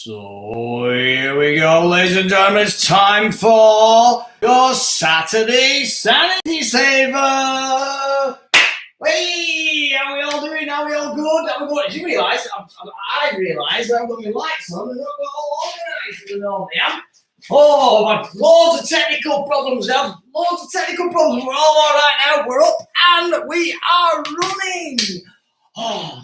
So here we go, ladies and gentlemen. It's time for your Saturday Sanity Saver. Hey, how are we all doing? Are we all good? Are we good? Did you realise? I realised I've got my lights on and I've got all organised as I normally am. Oh, I've had loads of technical problems now. Loads of technical problems. We're all right now. We're up and we are running. Oh.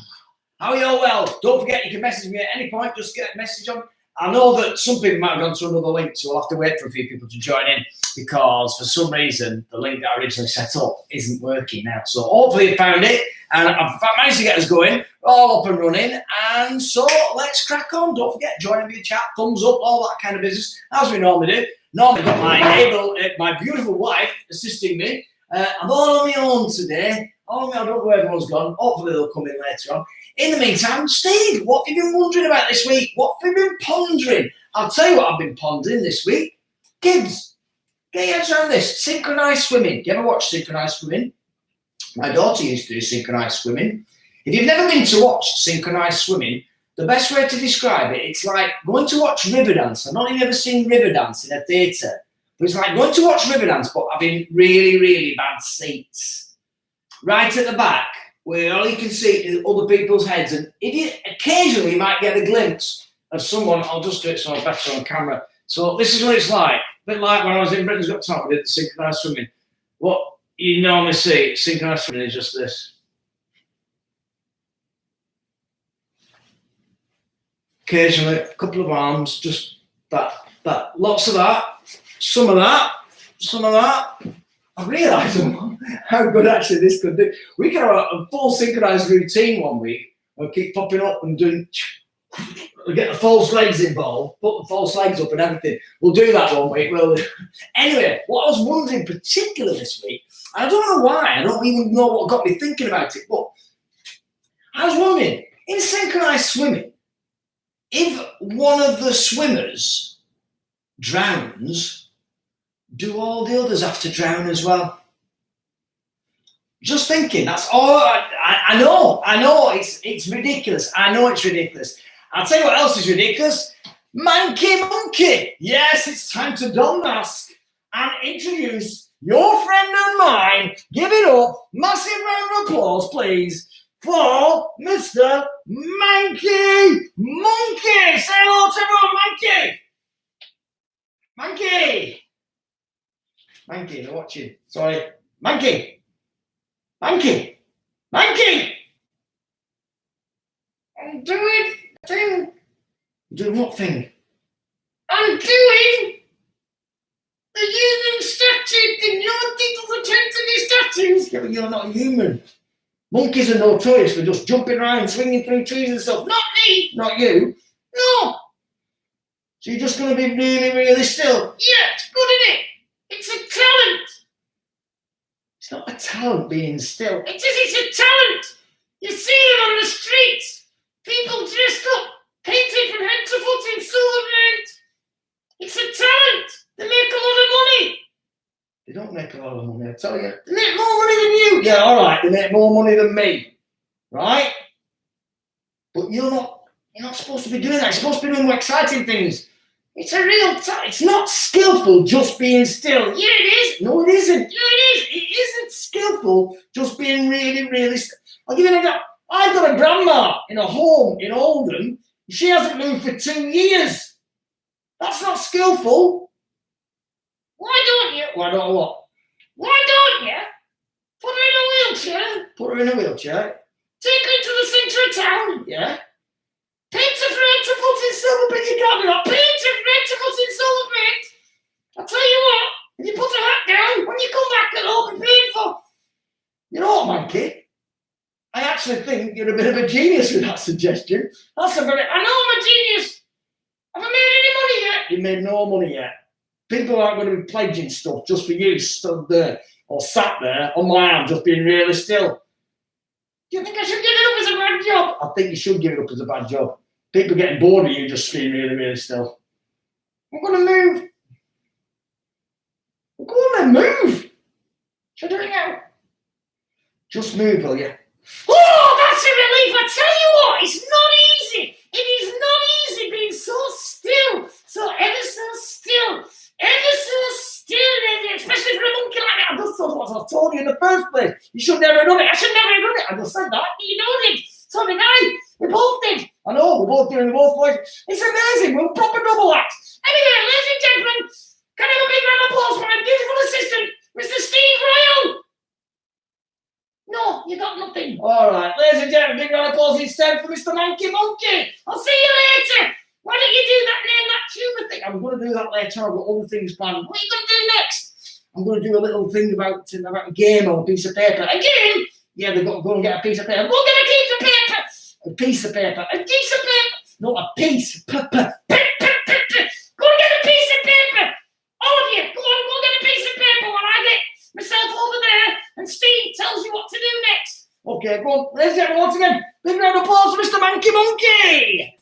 How are you all well? Don't forget, you can message me at any point. Just get a message on. I know that some people might have gone to another link, so we'll have to wait for a few people to join in because for some reason the link that I originally set up isn't working now. So hopefully you found it and I've managed to get us going. We're all up and running. And so let's crack on. Don't forget, join me, chat, thumbs up, all that kind of business, as we normally do. Normally got my beautiful wife assisting me. I'm all on my own today. I don't know where everyone's gone. Hopefully they'll come in later on. In the meantime, Steve, what have you been wondering about this week? What have you been pondering? I'll tell you what I've been pondering this week. Kids, get your heads around this. Synchronized swimming. Do you ever watch synchronized swimming? My daughter used to do synchronized swimming. If you've never been to watch synchronized swimming, the best way to describe it, it's like going to watch Riverdance. I've not even ever seen Riverdance in a theatre. But it's like going to watch Riverdance, but having really, really bad seats. Right at the back, where all you can see is other people's heads. And if you occasionally you might get a glimpse of someone, I'll just do it so I'm better on camera. So this is what it's like. A bit like when I was in Britain's Got Talent, we did the synchronized swimming. What you normally see, synchronized swimming is just this. Occasionally, a couple of arms, just that. Lots of that, some of that, some of that. I realised how good actually this could do. We can have a full synchronised routine one week and keep popping up and doing, get the false legs involved, put the false legs up and everything. We'll do that one week. Anyway, what I was wondering particularly this week, I don't know why, I don't even know what got me thinking about it, but I was wondering, in synchronised swimming, if one of the swimmers drowns, do all the others have to drown as well? Just thinking, that's all. I know, it's ridiculous. I know it's ridiculous. I'll tell you what else is ridiculous. Manky Monkey. Yes, it's time to don mask and introduce your friend and mine. Give it up. Massive round of applause, please, for Mr. Manky Monkey. Say hello to everyone, Manky. Manky. Manky, they're watching. Sorry. Manky! Manky! Manky! I'm doing a thing. Doing what thing? I'm doing the human statue thing. You know, people pretend to be statues. Yeah, but you're not a human. Monkeys are notorious for just jumping around, swinging through trees and stuff. Not me. Not you. No. So you're just going to be really, really still? Yeah, it's good, isn't it? It's a talent. It's not a talent being still. It is, it's a talent. You see them on the streets. People dressed up, painted from head to foot in silver paint. It's a talent. They make a lot of money. They don't make a lot of money, I tell you. They make more money than you. Yeah, all right, they make more money than me. Right? But you're not supposed to be doing that. You're supposed to be doing more exciting things. It's a real talent. It's not skillful just being still. Yeah, it is. No, it isn't. Yeah, it is. It isn't skillful just being really, really still. I'll give you an example. I've got a grandma in a home in Oldham. She hasn't moved for 2 years. That's not skillful. Why don't you? Why don't what? Why don't you put her in a wheelchair? Put her in a wheelchair. Take her into the centre of town. Yeah. Paint her from head to foot in silver paint. You can't do that. Paint her from head to foot in silver paint. I'll tell you what, if you put her hat down, when you come back, it'll all be paid for. You know what, Manky? I actually think you're a bit of a genius with that suggestion. I know I'm a genius. Have I made any money yet? You made no money yet. People aren't going to be pledging stuff just for you stood there or sat there on my arm just being really still. Do you think I should give it up as a bad job? I think you should give it up as a bad job. People are getting bored of you just being really, really still. I'm going to move. Go on then, move. Should I do it now? Just move, will you? Oh, that's a relief. I tell you what, it's not easy. It is not easy being so the first place. You should never have done it. I should never have done it. I just said that. You know it. So did I. We both did. I know, we're both doing both ways. It's amazing. We're a proper double act. Anyway, ladies and gentlemen, can I have a big round of applause for my beautiful assistant, Mr. Steve Royal? No, you got nothing. All right, ladies and gentlemen, big round of applause instead for Mr. Manky Monkey. I'll see you later. Why don't you do that name, that tuba thing? I'm going to do that later. I've got other things planned. What are you going to do next? I'm going to do a little thing about a game on a piece of paper. A game? Yeah, they've got to go and get a piece of paper. Go get a piece of paper. A piece of paper. A piece of paper. Not a piece. Go and get a piece of paper. All of you, go get a piece of paper while I get myself over there and Steve tells you what to do next. Okay, go on. Ladies and gentlemen, once again, big round of applause for Mr. Manky Monkey.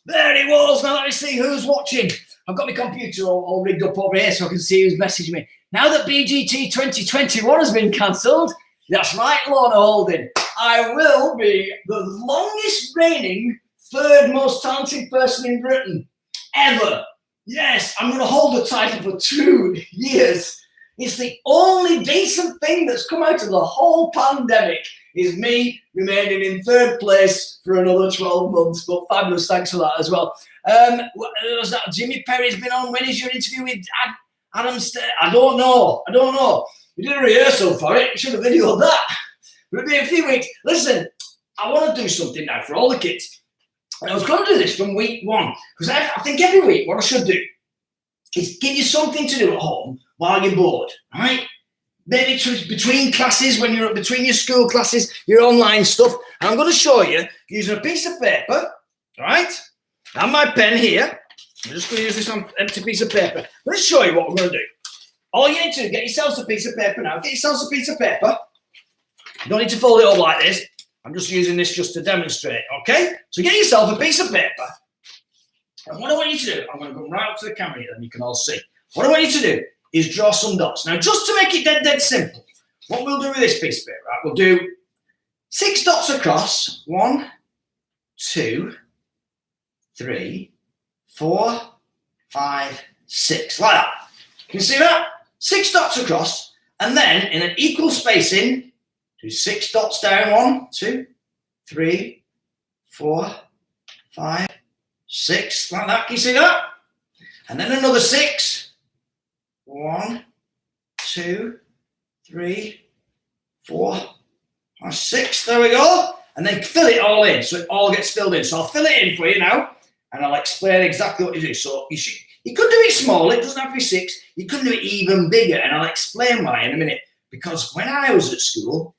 There he was. Now let me see who's watching. I've got my computer all rigged up over here so I can see who's messaging me. Now that BGT 2021 has been cancelled, that's right, Lorna Holding, I will be the longest reigning third most talented person in Britain ever. Yes, I'm going to hold the title for 2 years. It's the only decent thing that's come out of the whole pandemic is me remaining in third place for another 12 months. But fabulous, thanks for that as well. Was that Jimmy Perry's been on? When is your interview with Adam I don't know. We did a rehearsal for it. We should have videoed that. It'll be a few weeks. Listen, I want to do something now for all the kids. And I was going to do this from week 1 because I think every week what I should do is give you something to do at home while you're bored, right? Maybe between classes, when you're between your school classes, your online stuff. And I'm going to show you using a piece of paper, right? And my pen here. I'm just going to use this empty piece of paper. Let's show you what we're going to do. All you need to do, get yourselves a piece of paper now. Get yourselves a piece of paper. You don't need to fold it up like this. I'm just using this just to demonstrate, okay? So get yourself a piece of paper. And what I want you to do, I'm going to come right up to the camera here and you can all see. What I want you to do is draw some dots. Now, just to make it dead simple, what we'll do with this piece of paper, right? We'll do 6 dots across. 1, 2, 3, 4, 5, 6. Like that. Can you see that? 6 dots across. And then, in an equal spacing, do 6 dots down. 1, 2, 3, 4, 5, 6. Like that. Can you see that? And then another 6. 1, 2, 3, 4, 5, 6. There we go. And then fill it all in, so it all gets filled in. So I'll fill it in for you now, and I'll explain exactly what you do. So you could do it small. It doesn't have to be 6. You could do it even bigger, and I'll explain why in a minute. Because when I was at school,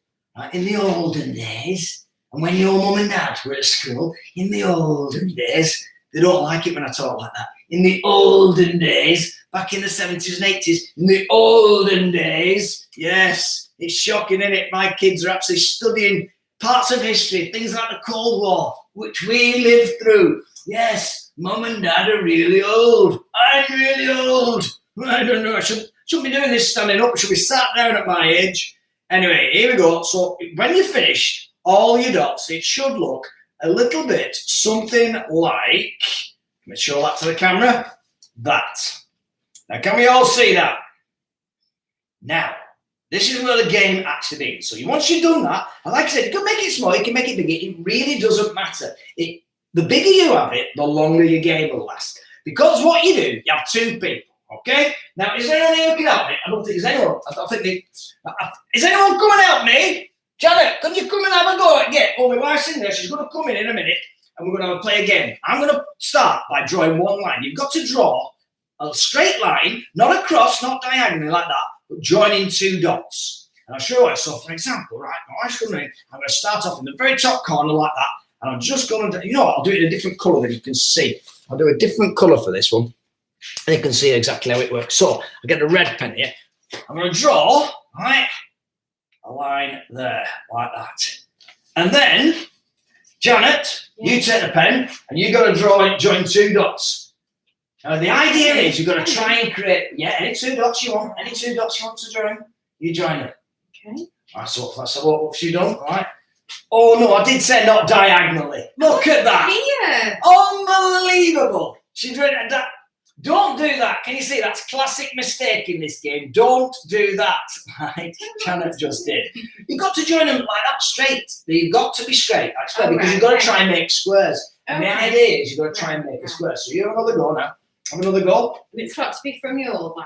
in the olden days, and when your mum and dad were at school, in the olden days, they don't like it when I talk like that. In the olden days, back in the 70s and 80s, in the olden days, yes, it's shocking, isn't it? My kids are actually studying parts of history, things like the Cold War, which we lived through. Yes, mum and dad are really old. I'm really old. I don't know, I shouldn't be doing this standing up. I should be sat down at my age. Anyway, here we go. So when you've finished all your dots, it should look a little bit something like, let me show that to the camera, that. Now, can we all see that? Now, this is where the game actually begins. So once you've done that, and like I said, you can make it small, you can make it bigger. It really doesn't matter. The bigger you have it, the longer your game will last. Because what you do, you have 2 people, okay? Now, is there anyone here who can help me? I don't think there's anyone. Is anyone coming to help me? Janet, can you come and have a go at it? Oh, my wife's in there. She's going to come in a minute, and we're going to play a game. I'm going to start by drawing one line. You've got to draw a straight line, not across, not diagonally like that, but joining 2 dots. And I'll show you what. So, for example, right, my wife's coming in. I'm going to start off in the very top corner like that, and I'm just going to, you know what, I'll do it in a different colour that you can see. I'll do a different colour for this one, and you can see exactly how it works. So, I get the red pen here. I'm going to draw, right, a line there, like that. And then, Janet, you take the pen, and you've got to join 2 dots. Now, the idea is you've got to try and create, any 2 dots you want, to join, you join it. Okay. All right, so let's have a look. What's you done? All right. Oh, no, I did say not diagonally. Look at that. Here. Unbelievable. She's doing that. Don't do that. Can you see? That's classic mistake in this game. Don't do that. Right? Janet just did. You've got to join them like that straight. You've got to be straight. Because you've got to try and make squares. And the idea is you've got to try and make a square. So you have another go now. Have another go. It's got to be from your line.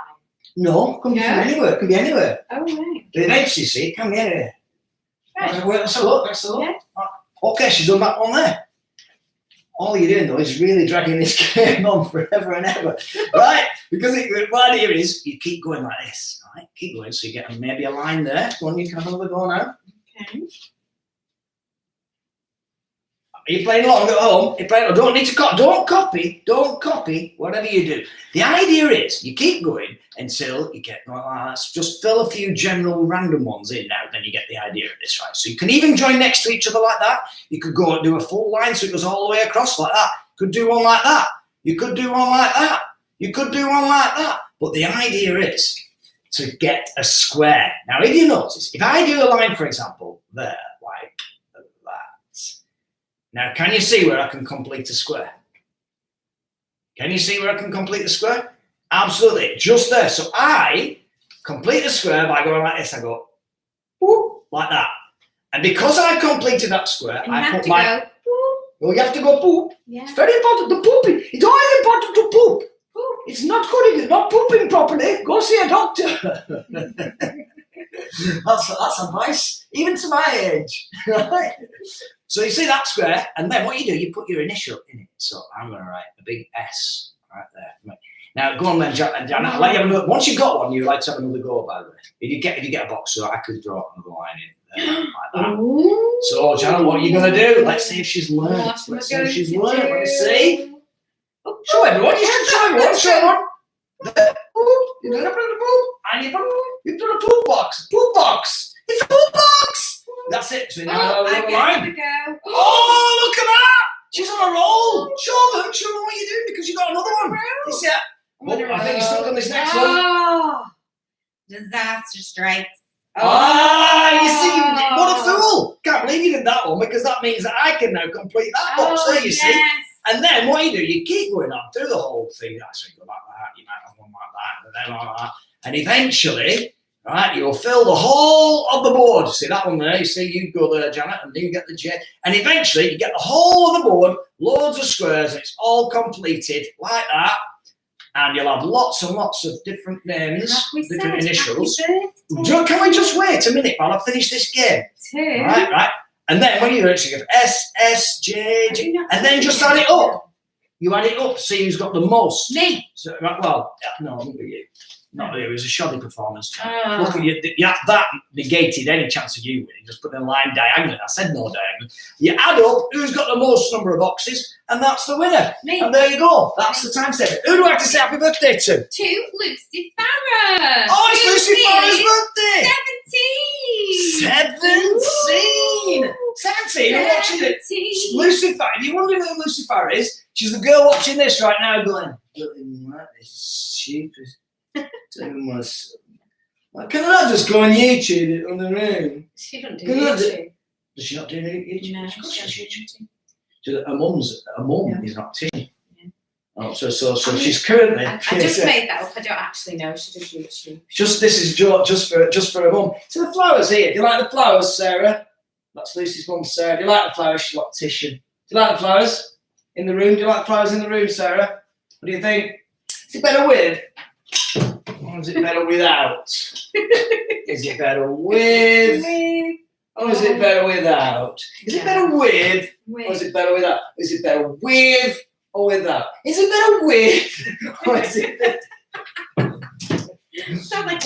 No, it can be from anywhere. It can be anywhere. Oh, right. The events, you see, it can be anywhere. Right. Let's have a look. Let's have a look. Yeah. Okay, she's done that one there. All you're doing though is really dragging this game on forever and ever, right? Because the idea is you keep going like this, right? Keep going, so you get maybe a line there. Go on, you can have another go now. Okay. Are you playing along at home? Don't need to don't copy whatever you do. The idea is you keep going until you get just fill a few general random ones in now, then you get the idea of this, right? So you can even join next to each other like that. You could go and do a full line so it goes all the way across like that. You could do one like that. You could do one like that. You could do one like that. But the idea is to get a square. Now, if you notice, if I do a line, for example, there, like that. Now, can you see where I can complete a square? Can you see where I can complete the square? Absolutely, just there. So I complete the square by going like this. I go, whoop, like that. And because I completed that square, I put my... Well, you have to go poop. Yeah. It's very important to poop. It's always important to poop. Poop. It's not good if you're not pooping properly. Go see a doctor. That's advice, even to my age. Right? So you see that square, and then what you do, you put your initial in it. So I'm going to write a big S right there. Now go on then, Janet. I'll let you have another. Once you've got one, you like to have another go. By the way, if you get a box, so I could draw another line in there, like that. Ooh. So Janet, what are you going to do? Let's see if she's learned. Let's see if she's learned. Let me see. Show everyone. You should show everyone. Show everyone. You do a poop, and you've done a poop box. Poop box. It's a poop box. That's it. So now another line. Oh, look at that! She's on a roll. Show them what you're doing because you got another one. You see that? Oh, I think you're stuck on this next one. Oh, disaster strikes. You see, what a fool! Can't believe you did that one because that means that I can now complete that box there, you see. And then what you do, you keep going on through the whole thing. So you go like that, you might have one like that, and then like that. And eventually, right, you'll fill the whole of the board. See that one there? You see, you go there, Janet, and you get the J. And eventually, you get the whole of the board, loads of squares, and it's all completed like that. And you'll have lots and lots of different names, different initials. Can we just wait a minute while I finish this game? Right. And then when you actually give S, S, J, J, and then just add it up. You add it up, see who's got the most. Me. So, well, no, it wouldn't be you. Not you. It was a shoddy performance. Look at you. That negated any chance of you winning. Just put a line diagonally. I said no diagonal. You add up who's got the most number of boxes, and that's the winner. Me. And there you go. That's the time statement. Who do I have to say happy birthday to? To Lucy Farah. Oh, it's Lucy Farah's birthday. 17. 17. I'm watching it. Lucy Farah. If you wondering who Lucy Farah is, she's the girl watching this right now going, this is stupid. Can I not just go on YouTube on the room? She doesn't do YouTube. Does she not do YouTube? No, she doesn't. Her mum is not teen. Yeah. Oh, so she's currently. I just made that up. I don't actually know she does YouTube. This is just for her mum. So the flowers here. Do you like the flowers, Sarah? That's Lucy's mum, Sarah. Do you like the flowers? She's got optician. Do you like the flowers in the room? Do you like the flowers in the room, Sarah? What do you think? Is it better with? Or is it better without? Is it better with? Or is it better without? Is it better with? Or is it better without? Is it better with or without? Is it better with? Or is it better?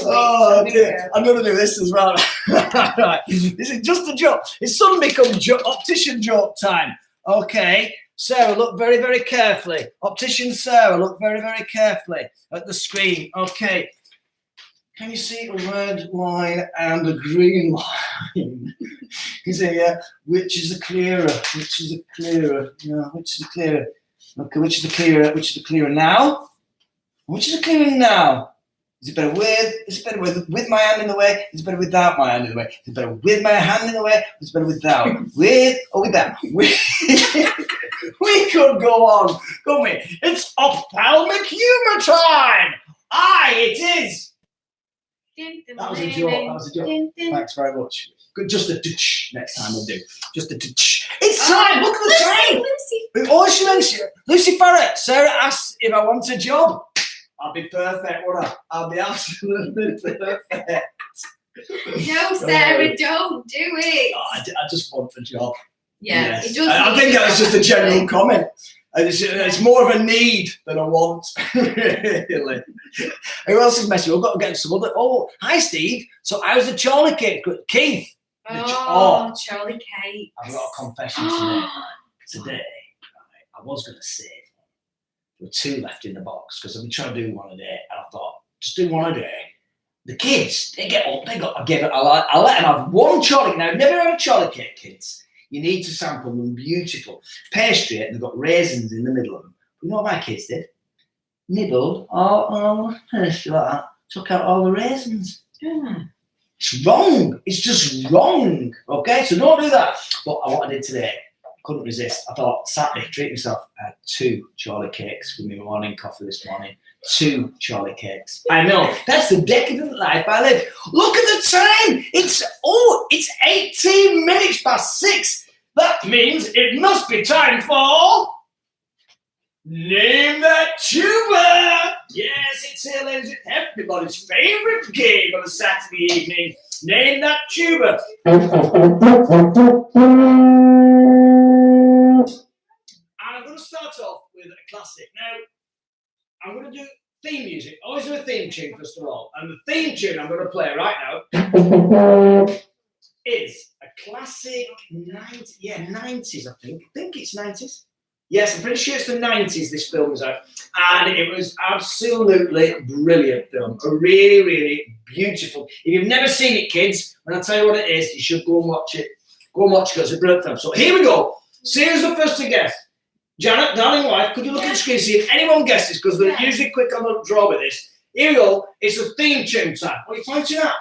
Oh, dear. I'm going to do this as well. Right. This is just a joke. It's suddenly become optician joke time. Okay. Sarah, look very, very carefully. Optician Sarah, look very, very carefully at the screen. Okay. Can you see a red line and a green line? You see, yeah, which is the clearer? Which is the clearer? Yeah, which is the clearer? Okay, which is the clearer? Which is the clearer now? Which is the clearer now? Is it better with? Is it better with my hand in the way? Is it better without my hand in the way? Is it better with my hand in the way? Is it better without? With or without? We could go on, couldn't we? It's ophthalmic humour time! Aye, it is! That was a joke. Thanks very much. Good, just a tch next time we'll do. Just a tch. It's time! Look at the time! Lucy Farrett. Sarah asked if I want a job. I'll be perfect, won't I? I'll be absolutely perfect. No, Sarah, don't do it. Oh, I just want a job. Yeah, yes. it does. I think that was just a general comment. It's more of a need than a want, really. Who else is messing? We've got to get some other. Oh, hi, Steve. So, how's the Charlie cake? Keith. Charlie cake. I've got a confession today. Today, I was going to say there were 2 left in the box because I've been trying to do one a day, and I thought just do one a day. The kids, they get up. I'll let them have 1 Charlie. Now, I've never had a Charlie cake, kids. You need to sample them. Beautiful pastry, and they've got raisins in the middle of them. You know what my kids did? Nibbled all pastry like that. Took out all the raisins. It's wrong. It's just wrong. Okay, so don't do that. But what I did today, couldn't resist. I thought, Saturday, treat myself. I had 2 Charlie cakes with my morning coffee this morning. 2 Charlie cakes. I know. That's the decadent life I live. Look at the time. It's 18 minutes past 6. That means it must be time for Name That Tuba. Yes, it's here, ladies. It's everybody's favourite game on a Saturday evening. Name That Tuba. And I'm going to start off with a classic. Now, I'm going to do theme music. Always do a theme tune first of all. And the theme tune I'm going to play right now is a classic 90s, I think. I think it's 90s. Yes, I'm pretty sure it's the 90s this film was out. And it was absolutely brilliant film. A really, really beautiful. If you've never seen it, kids, when I tell you what it is, you should go and watch it. Go and watch it because it's a brilliant film. So here we go. See who's the first to guess. Janet, darling wife, could you look at the screen and see if anyone guesses? Because they're usually quick on the draw with this. Here we go. It's a theme tune time. What are you pointing at?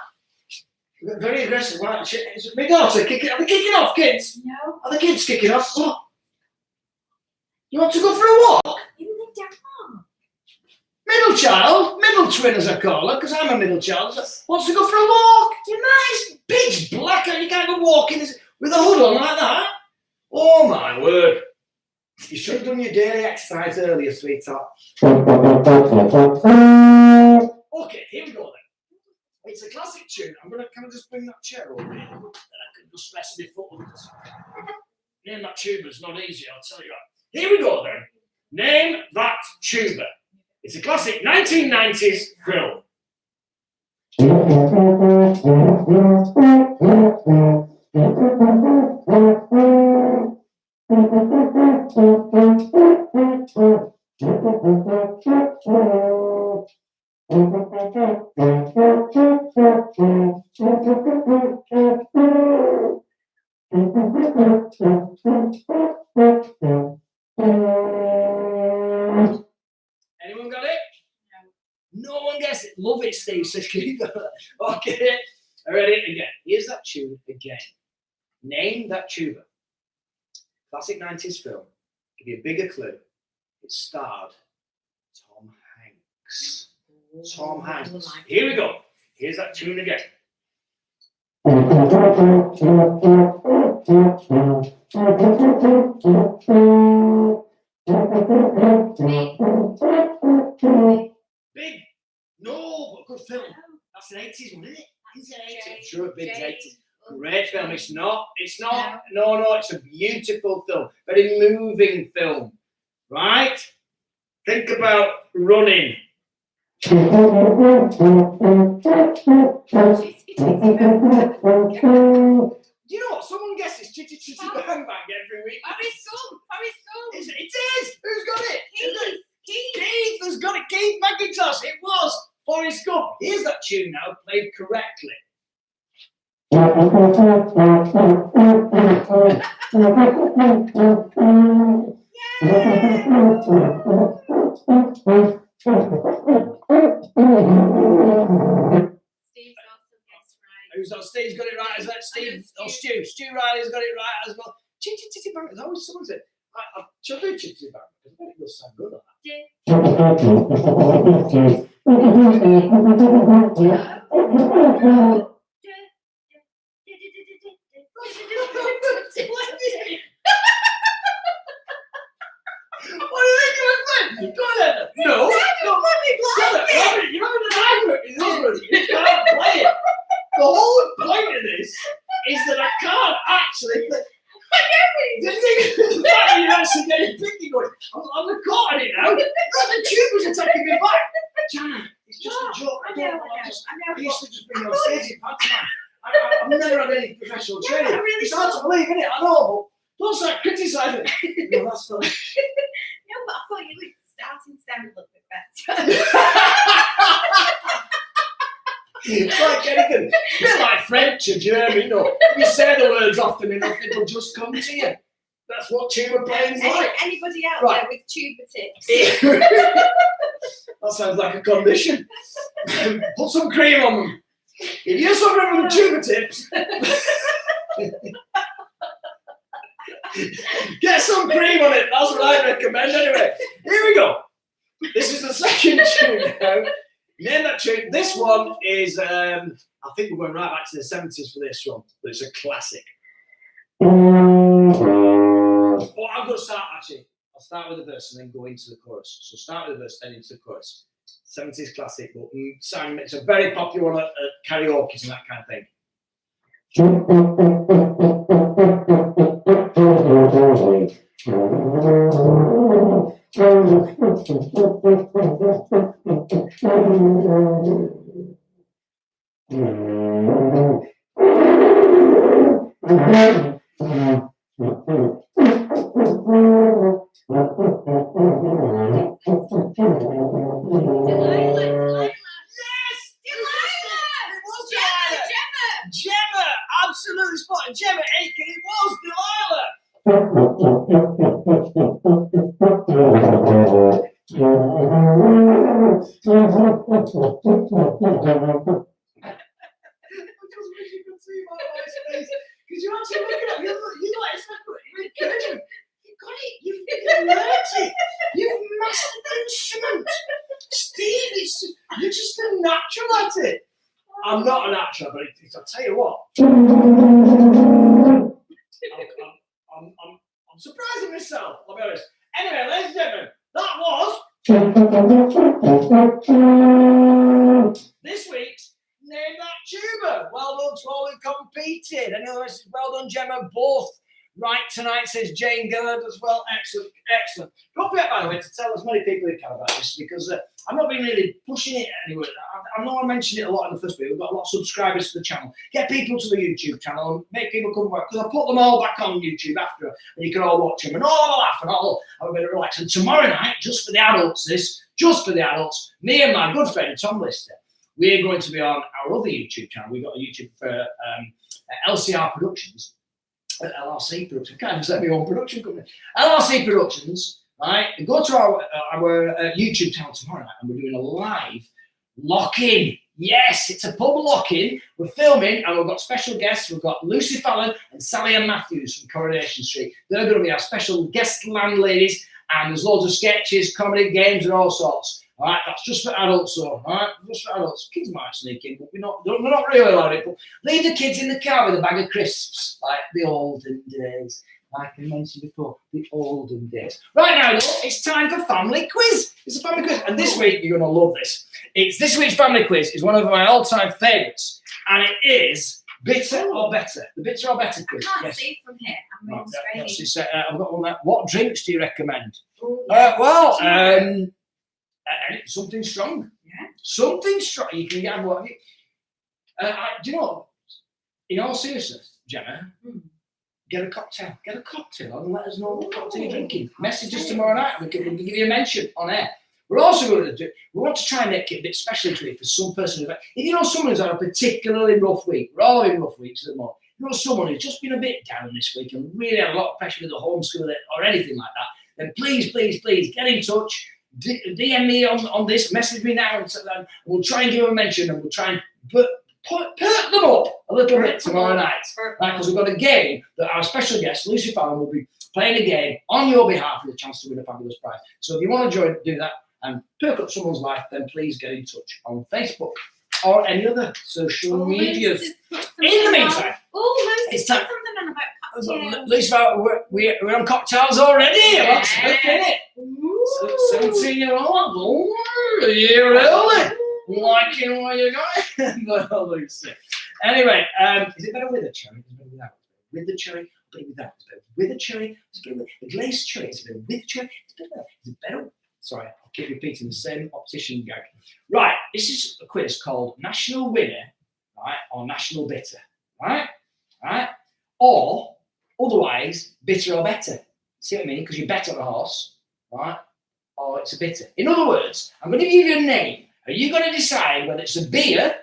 You're very aggressive. Right? It's a big daughter. Are they kicking off, kids? No. Are the kids kicking off? What? You want to go for a walk? Middle child? Middle twin, as I call her, because I'm a middle child. Wants to go for a walk? You nice. Pitch black out. You can't go walking with a hood on like that. Oh, my word. You should have done your daily exercise earlier, sweetheart. Okay, here we go then. It's a classic tune. I'm going to kind of just bring that chair over here. And I can just rest my foot on this. Name That Tuba is not easy, I'll tell you that. Here we go then. Name That Tuba. It's a classic 1990s film. Anyone got it? No one gets it. Love it, Steve. So keep it. Okay. Ready? Again. Here's that tune again. Name That Tuba. Classic 90s film. Give you a bigger clue. It starred Tom Hanks. Tom Hanks. Here we go. Here's that tune again. Big? No, but good film. That's an 80s one, isn't it? It's an 80s. Sure, big 80s. Great film. It's not. No, it's a beautiful film. Very moving film. Right? Think about running. Do you know what? Someone guesses Chitty Chitty Bang Bang every week. Forrest Gump. It is. Who's got it? Keith has got it. Keith McIntosh. It was Forrest Gump. Here's that tune now, played correctly. Steve's also guessed right. Who's on? Steve's got it right. Is that Steve? Oh, Stu. Stu Riley's got it right as well. Chitty Titty Bang. There's always someone said, should I do Chitty Titty Bang? Because I bet it does sound good on What are you thinking of playing? Go on then. No. You're having an argument with husband. You can't play it. The whole point of this is that I can't actually play. The thing is, the fact that you're actually getting picky going, I'm recording it now. Look, the tubers are taking me back. Jana, it's just a joke. I know. I used to just bring on stage in pantomime. I've never had any professional training. It's hard to believe, isn't it? I know, but don't start criticising. No, that's fine. No, but I thought you were starting to sound a little bit better. It's like anything. A bit like French or German, you know. If you say the words often enough, it'll just come to you. That's what tuba playing's like. Anybody out Right. there with tuba tips? That sounds like a condition. Put some cream on them. If you're suffering from tuba tips, get some cream on it. That's what I recommend anyway. Here we go. This is the second tune now. Name that tune. This one is, I think we're going right back to the 70s for this one, but it's a classic. Oh, I'm going to start actually. I'll start with the verse and then go into the chorus. So start with the verse, then into the chorus. 70s classic, but it's a very popular one at karaoke and that kind of thing. Gemma, absolutely spotted. Gemma Aiken, it was Delilah. just wish you could see my wife's face. Because you're actually looking at me, you like you're encouraging. You got it, you've learnt it. You've mastered the instrument. Steve, you're just a natural at it. I'm not a natural, but I'll tell you what. I'm surprising myself, I'll be honest. Anyway, ladies and gentlemen, that was this week's Name That Tuba. Well done to all who competed. And well done, Gemma, both right tonight, says Jane Gillard as well. Excellent, excellent. Don't forget, by the way, to tell as many people who can about this, because I'm not been really pushing it anywhere. I know I mentioned it a lot in the first week. We've got a lot of subscribers to the channel. Get people to the YouTube channel and make people come back, because I put them all back on YouTube after, and you can all watch them and all have a laugh and all have a bit of relax. And tomorrow night, just for the adults, me and my good friend Tom Lister, we're going to be on our other YouTube channel. We've got a YouTube for LCR Productions. LRC Productions. I can't even set my own production company. LRC Productions, right? And go to our YouTube channel tomorrow night, and we're doing a live lock-in. Yes, it's a pub lock-in. We're filming, and we've got special guests. We've got Lucy Fallon and Sally Ann Matthews from Coronation Street. They're going to be our special guest landladies, and there's loads of sketches, comedy, games, and all sorts. All right, that's just for adults, so, all right, just for adults. Kids might sneak in, but we're not really allowed it. But leave the kids in the car with a bag of crisps, like the olden days. Like I mentioned before, the olden days. Right now, though, it's time for Family Quiz. It's a family quiz, and this week you're going to love this. This week's Family Quiz is one of my all-time favourites, and it is Bitter or Better. The Bitter or Better quiz. I can't see from here. I'm really straining. I've got one. What drinks do you recommend? Ooh, yeah. Something strong. Yeah. Something strong. You can get what? Do you know? In all seriousness, Gemma, get a cocktail. Get a cocktail and let us know what cocktail you're drinking. Message us tomorrow night. We'll give you a mention on air. We're also going to do. We want to try and make it a bit special to you for some person who's. If you know someone who's had a particularly rough week, we're all in rough weeks at the moment. You know someone who's just been a bit down this week and really had a lot of pressure with the homeschool or anything like that. Then please get in touch. DM me on this, message me now, and we'll try and give them a mention, and we'll try and perk them up a little bit tomorrow night. Right, because we've got a game that our special guest, Lucy Fallon, will be playing a game on your behalf with a chance to win a fabulous prize. So if you want to do that and perk up someone's life, then please get in touch on Facebook or any other social medias. In the meantime, it's time. Something on about cocktails. Lucy, we're on cocktails already. Yeah. Okay. 17-year-old, a year early. Liking where you're going. No, Lucy. Anyway, is it better with a cherry? Is it better without? With the cherry? Better without? Is it better with a cherry? Is it better with the glazed cherry? Is it better with cherry? Is it better? Sorry, I'll keep repeating the same optician gag. Right, this is a quiz called National Winner, right, or National Bitter, right? Or otherwise, bitter or better. See what I mean? Because you bet on a horse, right? Or it's a bitter. In other words, I'm going to give you a name. Are you going to decide whether it's a beer,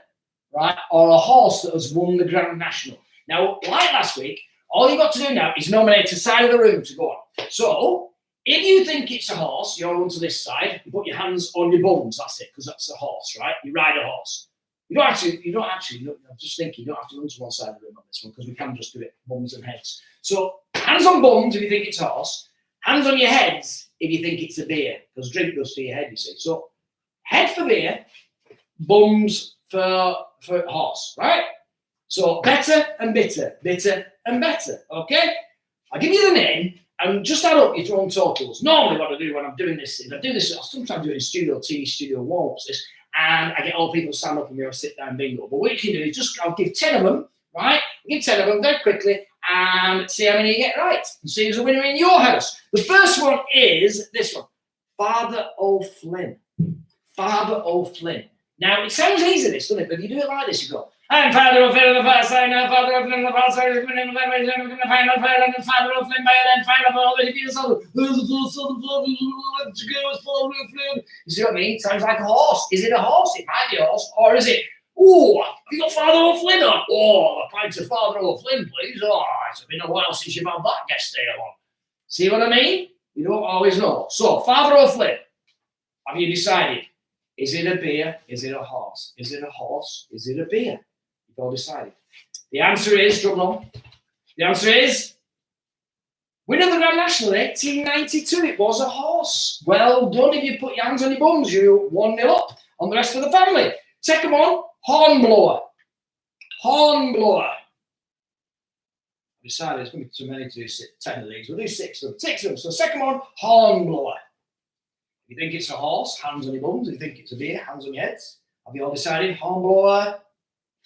right, or a horse that has won the Grand National? Now, like last week, all you've got to do now is nominate a side of the room to go on. So, if you think it's a horse, you're on to this side, you put your hands on your bums, that's it, because that's a horse, right? You ride a horse. I'm just thinking, you don't have to run to one side of the room on this one, because we can just do it, bums and heads. So, hands on bums if you think it's a horse, hands on your heads if you think it's a beer, because drink goes to your head, you see. So, head for beer, bums for horse, right? So, better and bitter, bitter and better, okay? I'll give you the name, and just add up your own totals. Normally what I do when I'm doing this is I sometimes do it in studio, TV studio warm-ups, and I get all people to stand up and we have a sit-down bingo. But what you can do is I'll give 10 of them, right? I'll give 10 of them very quickly and see how many you get right. And see who's a winner in your house. The first one is this one. Father O'Flynn. Father O'Flynn. Now, it sounds easy, this, doesn't it? But if you do it like this, you go, I'm Father O'Flynn on the first side, now Father O'Flynn on the first side, in the final third, and Father O'Flynn by then, final already be a son. There's a full son of Father O'Flynn. You see what I mean? Sounds like a horse. Is it a horse? It might be a horse. Or is it, oh, have you got Father O'Flynn on? Oh, a pint of Father O'Flynn, please. Oh, it's been a while since you've had that guest day along. See what I mean? You don't always know. So, Father O'Flynn, have you decided? Is it a beer? Is it a horse? Is it a horse? Is it a beer? You've all decided. The answer is, drum roll. The answer is, winner of the Grand National 1892. It was a horse. Well done. If you put your hands on your bums, you 1-0 up on the rest of the family. Second one, hornblower. Hornblower. I decided it's going to be too many to do 10 of these. We'll do 6 of them. 6 of them. So second one, hornblower. If you think it's a horse, hands on your bums. If you think it's a beer, hands on your heads. Have you all decided? Hornblower.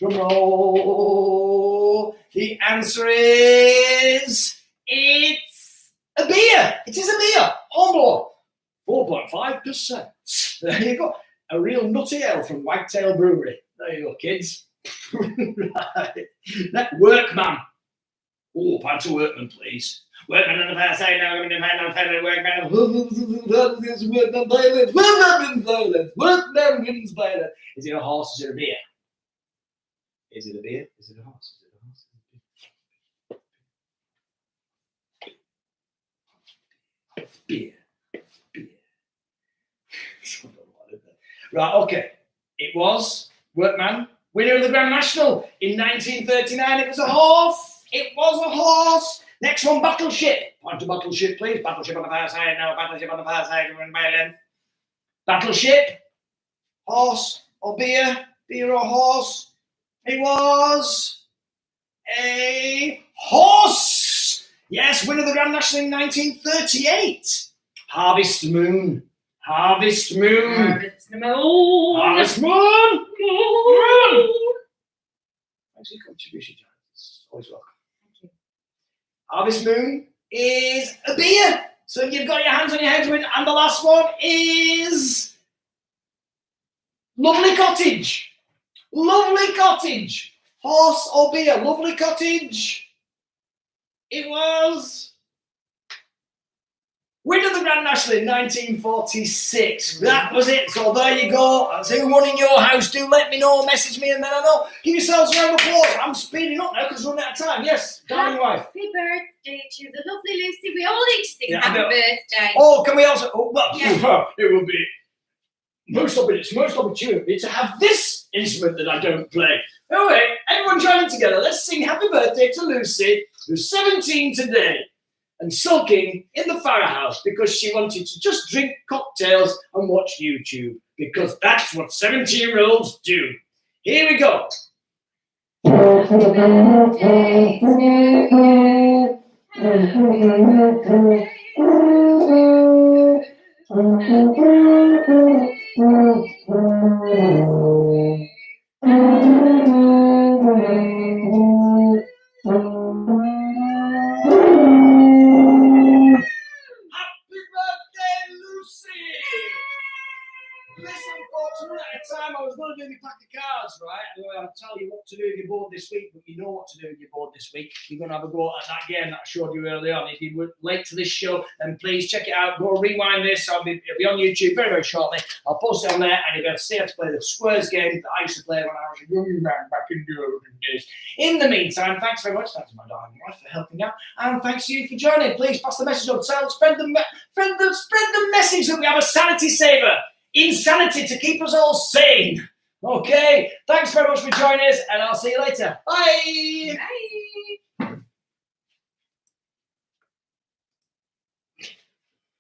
Drum roll. The answer is it's a beer. It is a beer. Hornblower. 4.5%. There you go. A real nutty ale from Wagtail Brewery. There you go, kids. Right. That Workman. Oh, pint of Workman, please. Workman on the far side now. I'm going to find out fellow Workman. Workman wins violence. Is it a horse? Is it a beer? Is it a beer? Is it a horse? Is it a horse? It's beer. It's beer. Right, okay. It was Workman, winner of the Grand National in 1939. It was a horse. It was a horse. Next one, Battleship. Point to Battleship, please. Battleship on the far side now. Battleship on the far side. Run by length. Battleship. Horse or beer? Beer or horse? It was a horse. Yes, winner of the Grand National in 1938. Harvest Moon. Harvest Moon. Harvest Moon. Harvest Moon. Moon. Thanks for your contribution, John. It's always welcome. Thank you. Harvest Moon is a beer. So you've got your hands on your heads with, and the last one is Lovely Cottage. Lovely Cottage. Horse or beer? Lovely Cottage. It was Winner of the Grand National in 1946. That was it. So there you go. That's who won in your house. Do let me know. Message me and then I know. Give yourselves a round of applause. I'm speeding up now because we're running out of time. Yes, darling wife. Happy birthday to the lovely Lucy. We all need to sing Yeah, happy birthday. Oh, can we also? Oh, well, Yeah. it will be most opportunity to have this instrument that I don't play. Anyway, everyone join together. Let's sing happy birthday to Lucy, who's 17 today and sulking in the Farrah house because she wanted to just drink cocktails and watch YouTube because that's what 17-year-olds do. Here we go. Happy birthday to you. Happy birthday Happy birthday, Lucy! Listen, folks, we're out of time. I was going to do my pack of cards, right? Anyway, I'll tell you what to do if you're bored this week, but you know what to do if you're bored this week. You're going to have a go at that game that I showed you earlier on. If you were late to this show, then please check it out. Go rewind this. It'll be on YouTube very, very shortly. I'll post it on there, and you'll be able to see how to play the Squares game that I used to play when I was a young man back in the olden days. In the meantime, thanks very much. Thanks to my darling wife for helping out, and thanks to you for joining. Please pass the message on. Spread the message that we have a sanity saver. Insanity to keep us all sane. Okay, thanks very much for joining us, and I'll see you later. Bye. Bye.